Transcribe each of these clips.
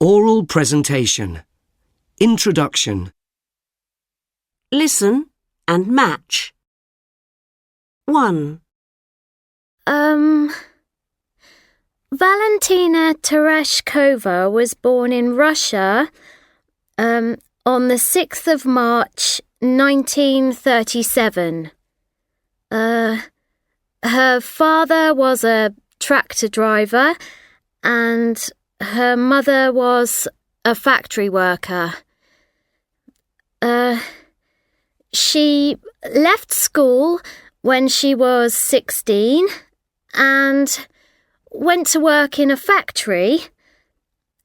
Oral presentation. Introduction. Listen and match. 1. Valentina Tereshkova was born in Russia on the 6th of March 1937. Her father was a tractor driver and her mother was a factory worker. She left school when she was 16 and went to work in a factory,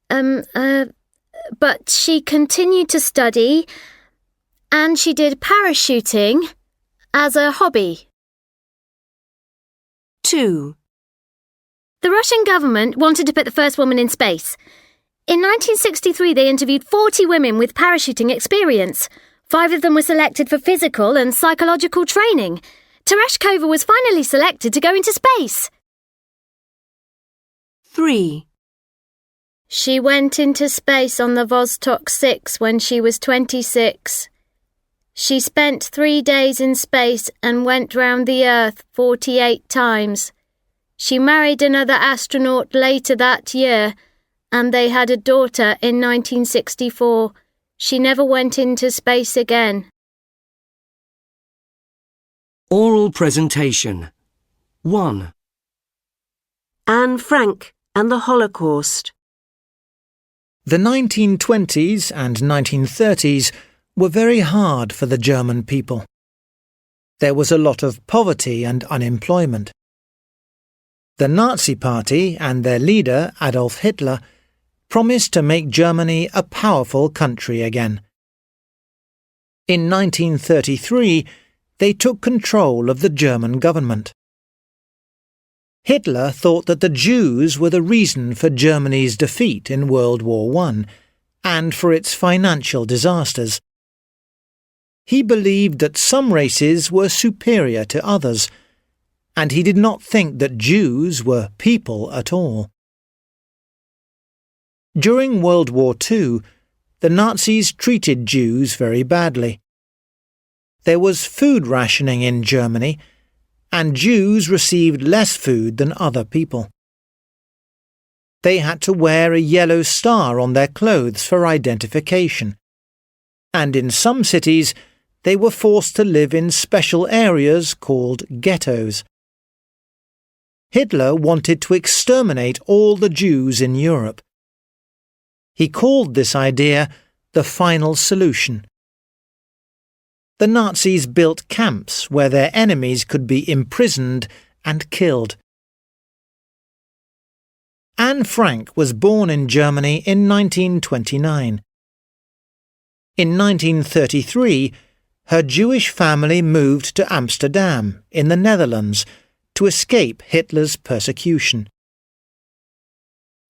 but she continued to study and she did parachuting as a hobby. 2. The Russian government wanted to put the first woman in space. In 1963, they interviewed 40 women with parachuting experience. 5 of them were selected for physical and psychological training. Tereshkova was finally selected to go into space. 3. She went into space on the Vostok 6 when she was 26. She spent 3 days in space and went round the Earth 48 times. She married another astronaut later that year, and they had a daughter in 1964. She never went into space again. Oral presentation. 1. Anne Frank and the Holocaust. The 1920s and 1930s were very hard for the German people. There was a lot of poverty and unemployment. The Nazi Party and their leader, Adolf Hitler, promised to make Germany a powerful country again. In 1933, they took control of the German government. Hitler thought that the Jews were the reason for Germany's defeat in World War I and for its financial disasters. He believed that some races were superior to others, and he did not think that Jews were people at all. During World War II, the Nazis treated Jews very badly. There was food rationing in Germany, and Jews received less food than other people. They had to wear a yellow star on their clothes for identification, and in some cities they were forced to live in special areas called ghettos. Hitler wanted to exterminate all the Jews in Europe. He called this idea the final solution. The Nazis built camps where their enemies could be imprisoned and killed. Anne Frank was born in Germany in 1929. In 1933, her Jewish family moved to Amsterdam, in the Netherlands, to escape Hitler's persecution.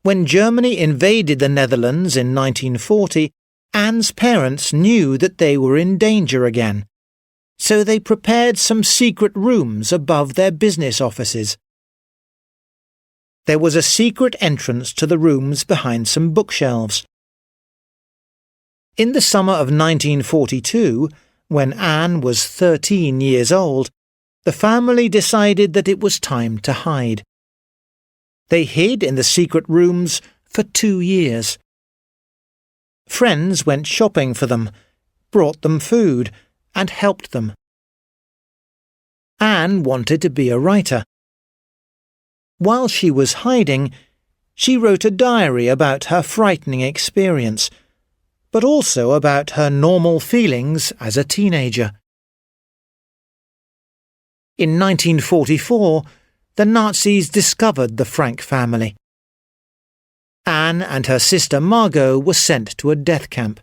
When Germany invaded the Netherlands in 1940, Anne's parents knew that they were in danger again, so they prepared some secret rooms above their business offices. There was a secret entrance to the rooms behind some bookshelves. In the summer of 1942, when Anne was 13 years old, the family decided that it was time to hide. They hid in the secret rooms for 2 years. Friends went shopping for them, brought them food, and helped them. Anne wanted to be a writer. While she was hiding, she wrote a diary about her frightening experience, but also about her normal feelings as a teenager. In 1944, the Nazis discovered the Frank family. Anne and her sister Margot were sent to a death camp.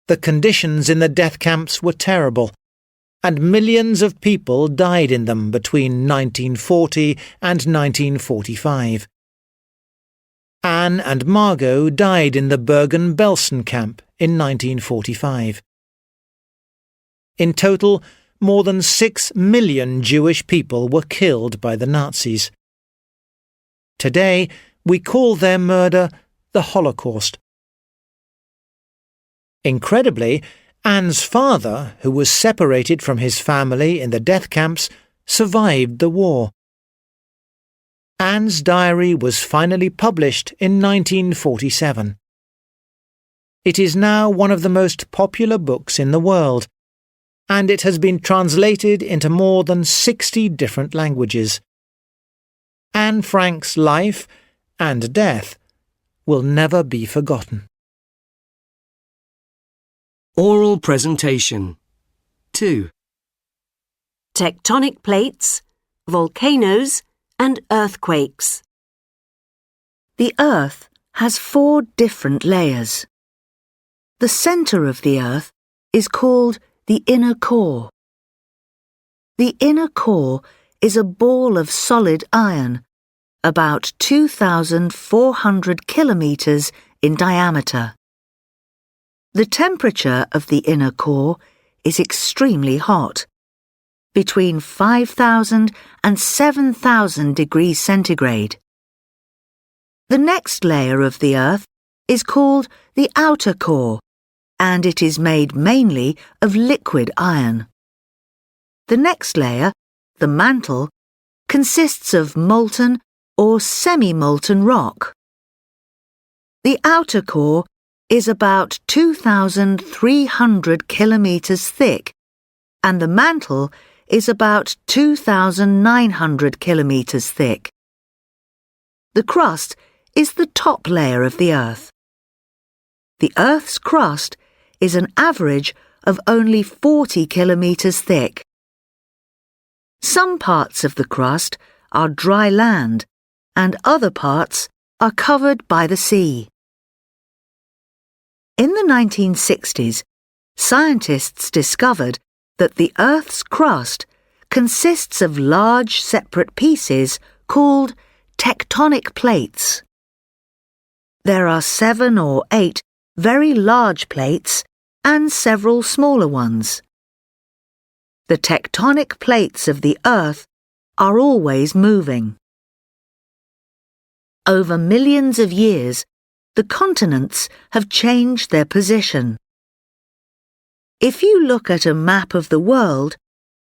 The conditions in the death camps were terrible, and millions of people died in them between 1940 and 1945. Anne and Margot died in the Bergen-Belsen camp in 1945. In total, more than 6 million Jewish people were killed by the Nazis. Today, we call their murder the Holocaust. Incredibly, Anne's father, who was separated from his family in the death camps, survived the war. Anne's diary was finally published in 1947. It is now one of the most popular books in the world, and it has been translated into more than 60 different languages. Anne Frank's life and death will never be forgotten. Oral presentation. 2. Tectonic plates, volcanoes and earthquakes. The Earth has 4 different layers. The centre of the Earth is called the inner core. The inner core is a ball of solid iron, about 2,400 kilometres in diameter. The temperature of the inner core is extremely hot, between 5,000 and 7,000 degrees centigrade. The next layer of the Earth is called the outer core, and it is made mainly of liquid iron. The next layer, the mantle, consists of molten or semi-molten rock. The outer core is about 2,300 kilometres thick, and the mantle is about 2,900 kilometres thick. The crust is the top layer of the Earth. The Earth's crust is an average of only 40 kilometres thick. Some parts of the crust are dry land, and other parts are covered by the sea. In the 1960s, scientists discovered that the Earth's crust consists of large separate pieces called tectonic plates. There are 7 or 8 very large plates and several smaller ones. The tectonic plates of the Earth are always moving. Over millions of years, the continents have changed their position. If you look at a map of the world,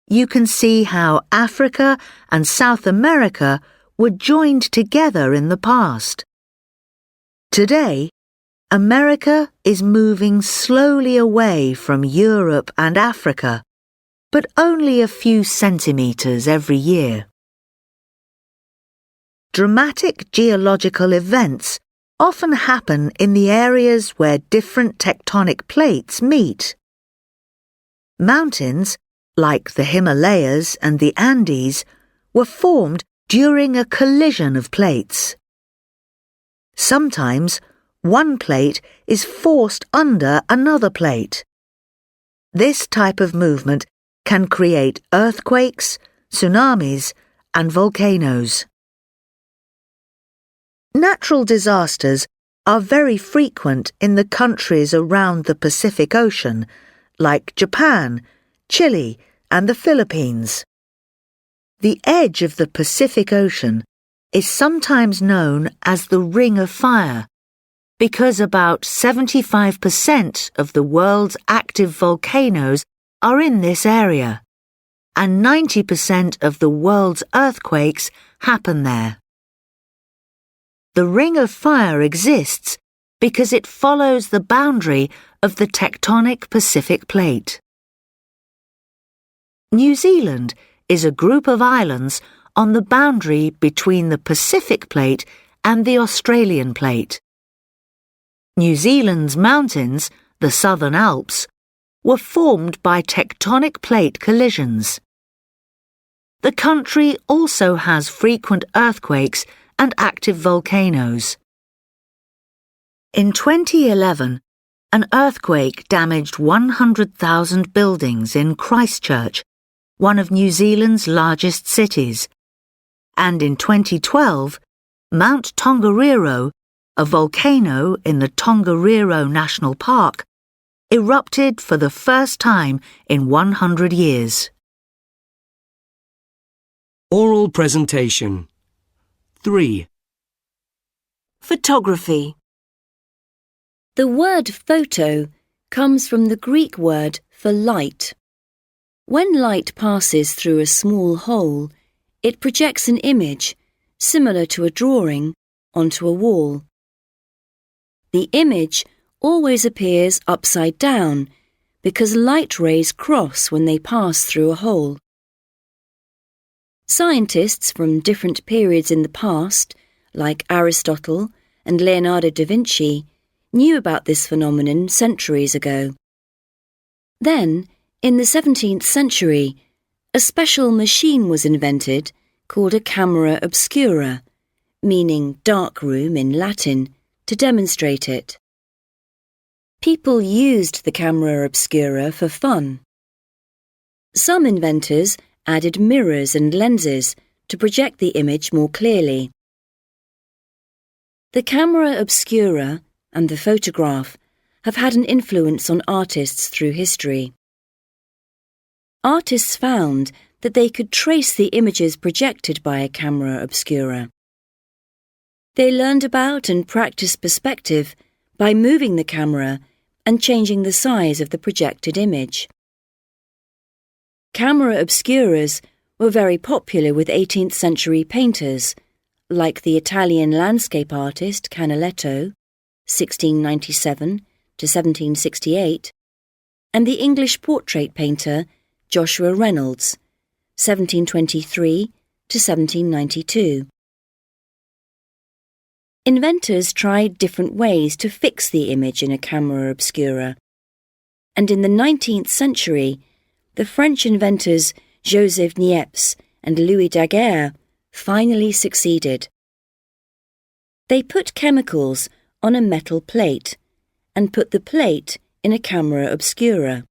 you can see how Africa and South America were joined together in the past. Today, America is moving slowly away from Europe and Africa, but only a few centimetres every year. Dramatic geological events often happen in the areas where different tectonic plates meet. Mountains, like the Himalayas and the Andes, were formed during a collision of plates. Sometimes, one plate is forced under another plate. This type of movement can create earthquakes, tsunamis, and volcanoes. Natural disasters are very frequent in the countries around the Pacific Ocean, like Japan, Chile, and the Philippines. The edge of the Pacific Ocean is sometimes known as the Ring of Fire, because about 75% of the world's active volcanoes are in this area, and 90% of the world's earthquakes happen there. The Ring of Fire exists because it follows the boundary of the tectonic Pacific Plate. New Zealand is a group of islands on the boundary between the Pacific Plate and the Australian Plate. New Zealand's mountains, the Southern Alps, were formed by tectonic plate collisions. The country also has frequent earthquakes and active volcanoes. In 2011, an earthquake damaged 100,000 buildings in Christchurch, one of New Zealand's largest cities. And in 2012, Mount Tongariro, a volcano in the Tongariro National Park, erupted for the first time in 100 years. Oral presentation. 3. Photography. The word photo comes from the Greek word for light. When light passes through a small hole, it projects an image, similar to a drawing, onto a wall. The image always appears upside down because light rays cross when they pass through a hole. Scientists from different periods in the past, like Aristotle and Leonardo da Vinci, knew about this phenomenon centuries ago. Then, in the 17th century, a special machine was invented called a camera obscura, meaning dark room in Latin, to demonstrate it. People used the camera obscura for fun. Some inventors added mirrors and lenses to project the image more clearly. The camera obscura and the photograph have had an influence on artists through history. Artists found that they could trace the images projected by a camera obscura. They learned about and practiced perspective by moving the camera and changing the size of the projected image. Camera obscuras were very popular with 18th century painters, like the Italian landscape artist Canaletto, 1697 to 1768, and the English portrait painter Joshua Reynolds, 1723 to 1792. Inventors tried different ways to fix the image in a camera obscura, and in the 19th century, the French inventors Joseph Niepce and Louis Daguerre finally succeeded. They put chemicals on a metal plate and put the plate in a camera obscura.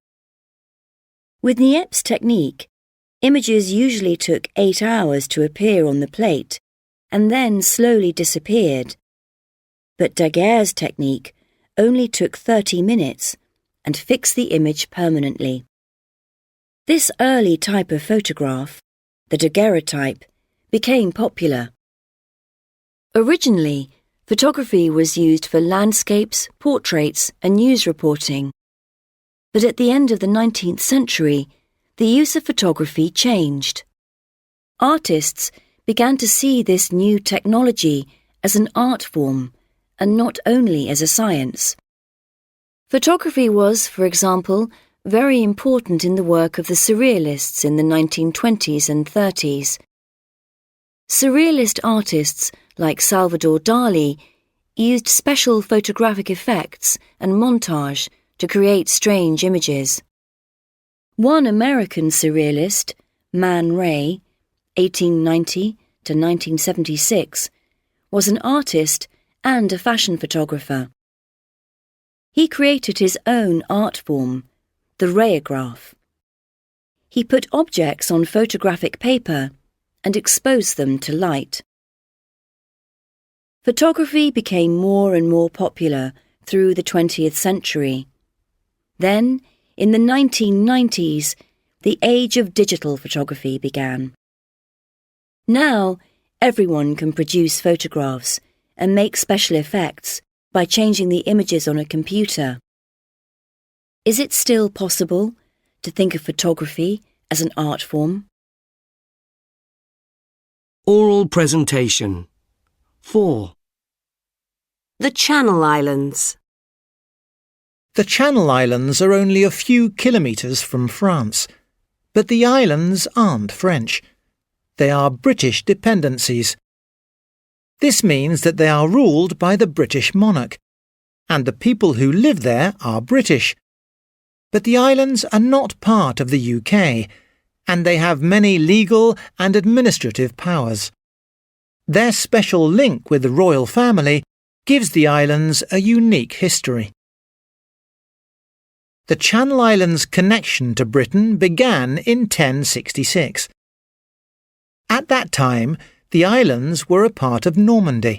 With Niepce's technique, images usually took 8 hours to appear on the plate and then slowly disappeared. But Daguerre's technique only took 30 minutes and fixed the image permanently. This early type of photograph, the daguerreotype, became popular. Originally, photography was used for landscapes, portraits, and news reporting. But at the end of the 19th century, the use of photography changed. Artists began to see this new technology as an art form and not only as a science. Photography was, for example, very important in the work of the Surrealists in the 1920s and 30s. Surrealist artists like Salvador Dali used special photographic effects and montage to create strange images. One American surrealist, Man Ray, 1890 to 1976, was an artist and a fashion photographer. He created his own art form, the rayograph. He put objects on photographic paper and exposed them to light. Photography became more and more popular through the 20th century. Then, in the 1990s, the age of digital photography began. Now, everyone can produce photographs and make special effects by changing the images on a computer. Is it still possible to think of photography as an art form? Oral presentation. 4. The Channel Islands. The Channel Islands are only a few kilometres from France, but the islands aren't French. They are British dependencies. This means that they are ruled by the British monarch, and the people who live there are British. But the islands are not part of the UK, and they have many legal and administrative powers. Their special link with the royal family gives the islands a unique history. The Channel Islands' connection to Britain began in 1066. At that time, the islands were a part of Normandy.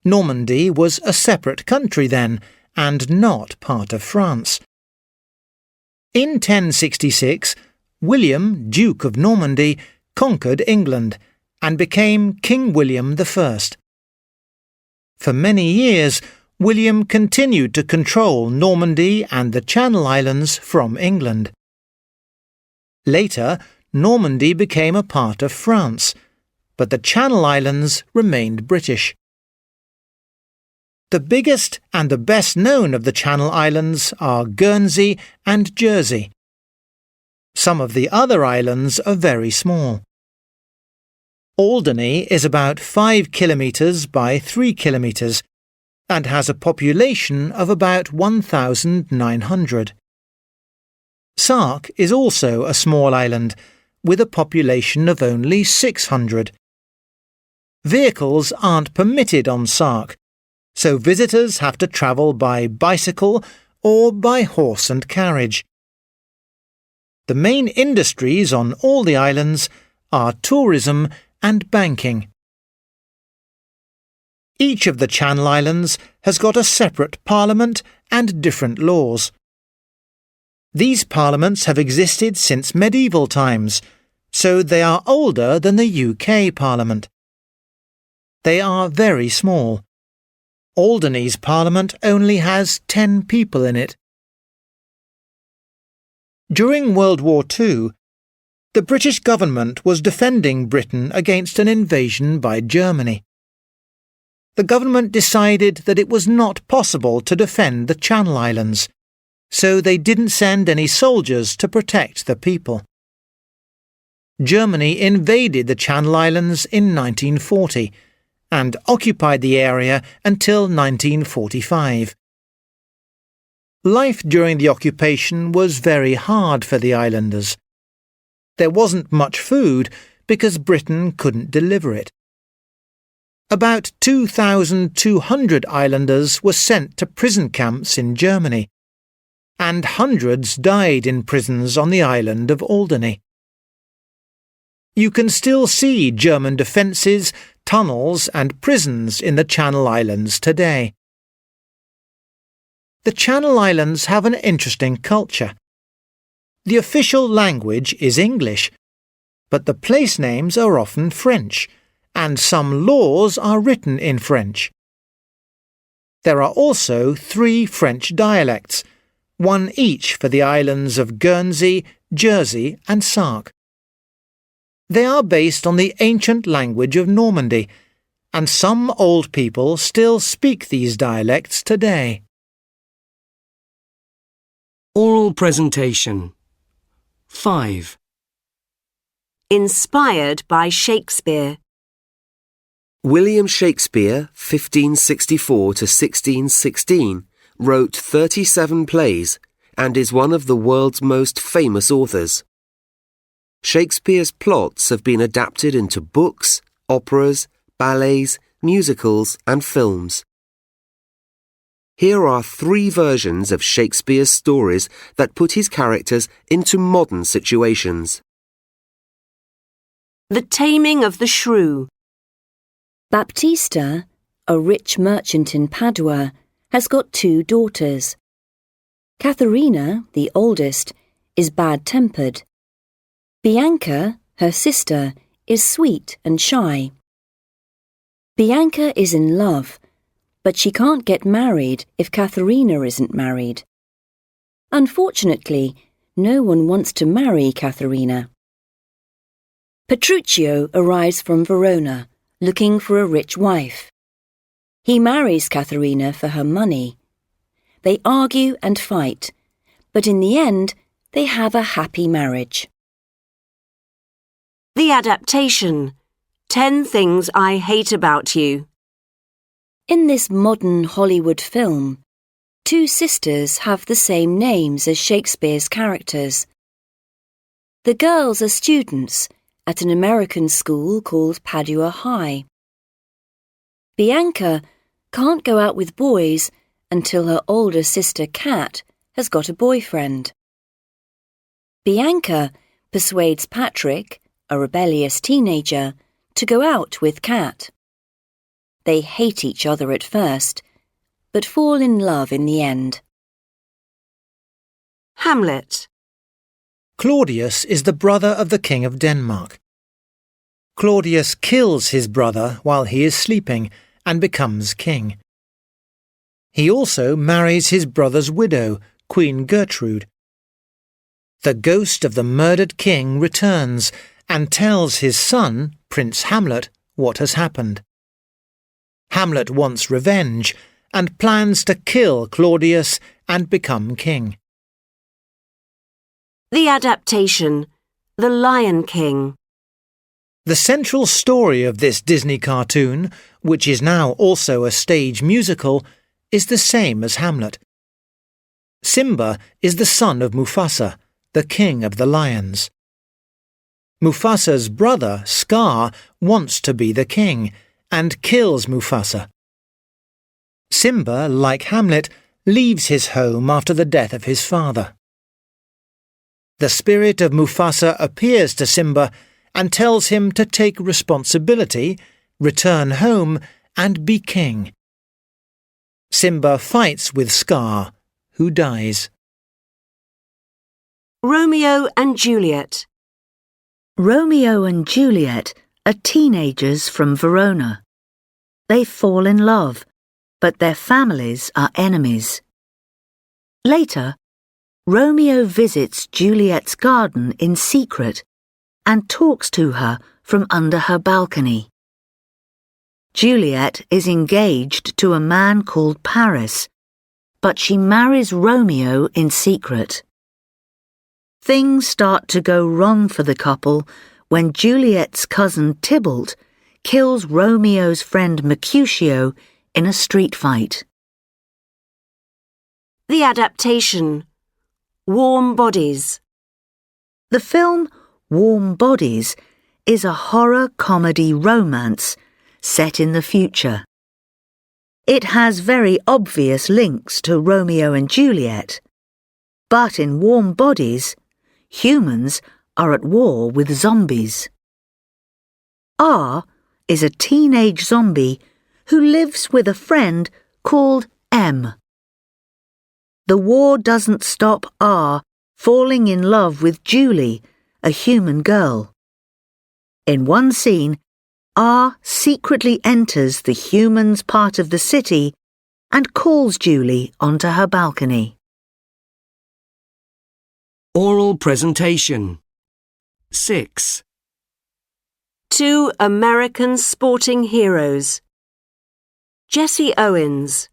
Normandy was a separate country then, and not part of France. In 1066, William, Duke of Normandy, conquered England and became King William I. For many years, William continued to control Normandy and the Channel Islands from England. Later, Normandy became a part of France, but the Channel Islands remained British. The biggest and the best known of the Channel Islands are Guernsey and Jersey. Some of the other islands are very small. Alderney is about 5 kilometres by 3 kilometres and has a population of about 1,900. Sark is also a small island with a population of only 600. Vehicles aren't permitted on Sark, so visitors have to travel by bicycle or by horse and carriage. The main industries on all the islands are tourism and banking. Each of the Channel Islands has got a separate parliament and different laws. These parliaments have existed since medieval times, so they are older than the UK Parliament. They are very small. Alderney's Parliament only has 10 people in it. During World War II, the British government was defending Britain against an invasion by Germany. The government decided that it was not possible to defend the Channel Islands, so they didn't send any soldiers to protect the people. Germany invaded the Channel Islands in 1940 and occupied the area until 1945. Life during the occupation was very hard for the islanders. There wasn't much food because Britain couldn't deliver it. About 2,200 islanders were sent to prison camps in Germany, and hundreds died in prisons on the island of Alderney. You can still see German defences, tunnels and prisons in the Channel Islands today. The Channel Islands have an interesting culture. The official language is English, but the place names are often French, and some laws are written in French. There are also 3 French dialects, one each for the islands of Guernsey, Jersey and Sark. They are based on the ancient language of Normandy, and some old people still speak these dialects today. Oral presentation. 5. Inspired by Shakespeare. William Shakespeare, 1564 to 1616, wrote 37 plays and is one of the world's most famous authors. Shakespeare's plots have been adapted into books, operas, ballets, musicals and films. Here are 3 versions of Shakespeare's stories that put his characters into modern situations. The Taming of the Shrew. Baptista, a rich merchant in Padua, has got 2 daughters. Katharina, the oldest, is bad-tempered. Bianca, her sister, is sweet and shy. Bianca is in love, but she can't get married if Katharina isn't married. Unfortunately, no one wants to marry Katharina. Petruchio arrives from Verona, looking for a rich wife. He marries Katharina for her money. They argue and fight, but in the end, they have a happy marriage. The adaptation. 10 Things I Hate About You. In this modern Hollywood film, 2 sisters have the same names as Shakespeare's characters. The girls are students at an American school called Padua High. Bianca can't go out with boys until her older sister Kat has got a boyfriend. Bianca persuades Patrick, a rebellious teenager, to go out with Kat. They hate each other at first, but fall in love in the end. Hamlet. Claudius is the brother of the King of Denmark. Claudius kills his brother while he is sleeping and becomes king. He also marries his brother's widow, Queen Gertrude. The ghost of the murdered king returns and tells his son, Prince Hamlet, what has happened. Hamlet wants revenge and plans to kill Claudius and become king. The adaptation, The Lion King. The central story of this Disney cartoon, which is now also a stage musical, is the same as Hamlet. Simba is the son of Mufasa, the king of the lions. Mufasa's brother, Scar, wants to be the king and kills Mufasa. Simba, like Hamlet, leaves his home after the death of his father. The spirit of Mufasa appears to Simba and tells him to take responsibility, return home, and be king. Simba fights with Scar, who dies. Romeo and Juliet. Romeo and Juliet are teenagers from Verona. They fall in love, but their families are enemies. Later, Romeo visits Juliet's garden in secret and talks to her from under her balcony. Juliet is engaged to a man called Paris, but she marries Romeo in secret. Things start to go wrong for the couple when Juliet's cousin Tybalt kills Romeo's friend Mercutio in a street fight. The adaptation, Warm Bodies. The film Warm Bodies is a horror comedy romance set in the future. It has very obvious links to Romeo and Juliet, but in Warm Bodies, humans are at war with zombies. R is a teenage zombie who lives with a friend called M. The war doesn't stop R falling in love with Julie, a human girl. In one scene, R secretly enters the humans' part of the city and calls Julie onto her balcony. Oral presentation. 6. Two American sporting heroes. Jesse Owens.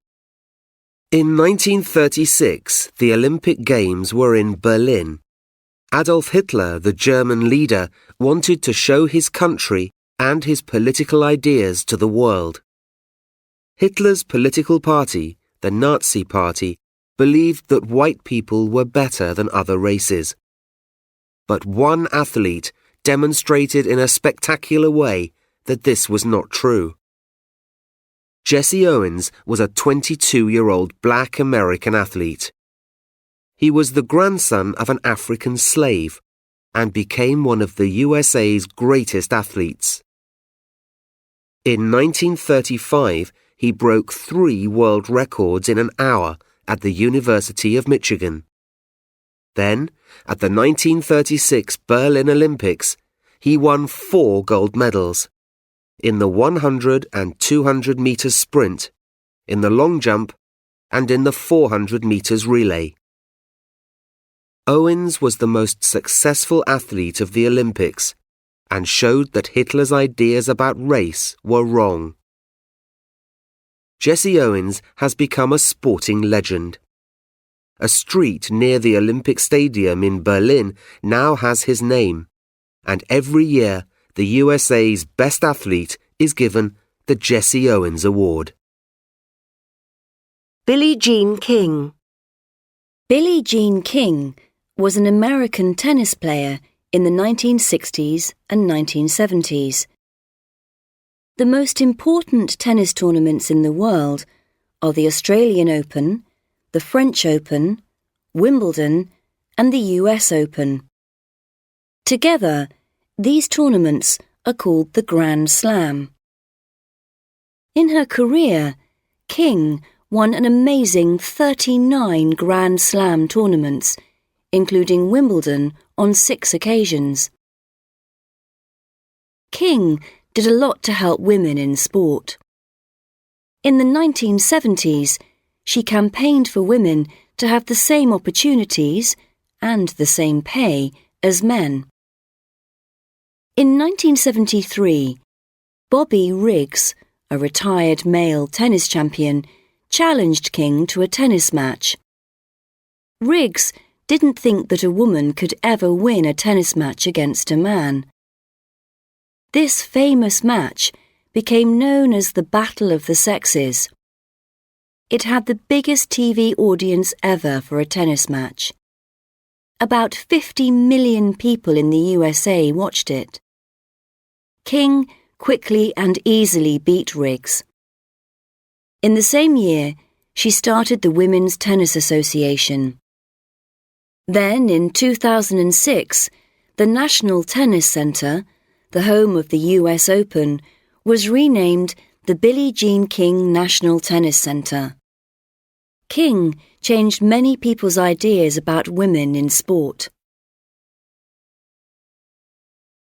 In 1936, the Olympic Games were in Berlin. Adolf Hitler, the German leader, wanted to show his country and his political ideas to the world. Hitler's political party, the Nazi Party, believed that white people were better than other races. But one athlete demonstrated in a spectacular way that this was not true. Jesse Owens was a 22-year-old black American athlete. He was the grandson of an African slave and became one of the USA's greatest athletes. In 1935, he broke 3 world records in an hour at the University of Michigan. Then, at the 1936 Berlin Olympics, he won 4 gold medals. In the 100 and 200 meters sprint, in the long jump, and in the 400 meters relay. Owens was the most successful athlete of the Olympics and showed that Hitler's ideas about race were wrong. Jesse Owens has become a sporting legend. A street near the Olympic Stadium in Berlin now has his name, and every year the USA's best athlete is given the Jesse Owens Award. Billie Jean King. Billie Jean King was an American tennis player in the 1960s and 1970s. The most important tennis tournaments in the world are the Australian Open, the French Open, Wimbledon, and the US Open. Together, these tournaments are called the Grand Slam. In her career, King won an amazing 39 Grand Slam tournaments, including Wimbledon on 6 occasions. King did a lot to help women in sport. In the 1970s, she campaigned for women to have the same opportunities and the same pay as men. In 1973, Bobby Riggs, a retired male tennis champion, challenged King to a tennis match. Riggs didn't think that a woman could ever win a tennis match against a man. This famous match became known as the Battle of the Sexes. It had the biggest TV audience ever for a tennis match. About 50 million people in the USA watched it. King quickly and easily beat Riggs. In the same year, she started the Women's Tennis Association. Then, in 2006, the National Tennis Center, the home of the US Open, was renamed the Billie Jean King National Tennis Center. King changed many people's ideas about women in sport.